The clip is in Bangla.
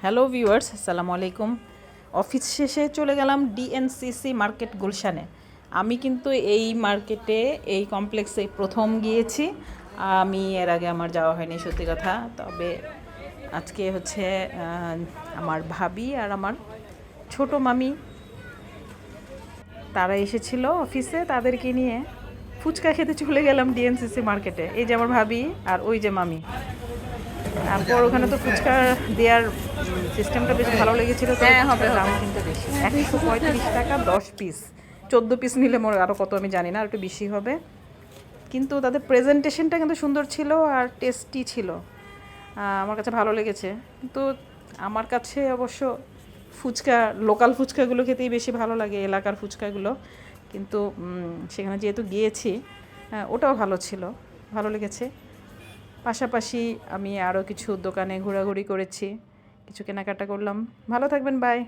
হ্যালো ভিউয়ার্স, আসসালামু আলাইকুম। অফিস শেষে চলে গেলাম ডিএনসিসি মার্কেট গুলশানে। আমি কিন্তু এই মার্কেটে, এই কমপ্লেক্সে প্রথম গিয়েছি। আমি এর আগে আমার যাওয়া হয়নি, সত্যি কথা। তবে আজকে হচ্ছে আমার ভাবি আর আমার ছোট মামি তারা এসেছিল অফিসে, তাদেরকে নিয়ে ফুচকা খেতে চলে গেলাম ডিএনসিসি মার্কেটে। এই যে আমার ভাবি আর ওই যে মামি। তারপর ওখানে তো ফুচকা দেওয়ার সিস্টেমটা বেশ ভালো লেগেছিল। হ্যাঁ, হবে, দাম কিন্তু বেশি, 135 টাকা 10 পিস। 14 পিস নিলে মোর আরও কত আমি জানি না, আর একটু বেশি হবে। কিন্তু তাদের প্রেজেন্টেশনটা কিন্তু সুন্দর ছিল আর টেস্টি ছিল। আমার কাছে ভালো লেগেছে। কিন্তু আমার কাছে অবশ্য ফুচকা, লোকাল ফুচকাগুলো খেতেই বেশি ভালো লাগে, এলাকার ফুচকাগুলো। কিন্তু সেখানে যেহেতু গিয়েছি, ওটাও ভালো ছিল, ভালো লেগেছে। পাশাপাশি আমি আরও কিছু দোকানে ঘোরাঘুরি করেছি, কিছু কেনাকাটা করলাম। ভালো থাকবেন, বাই।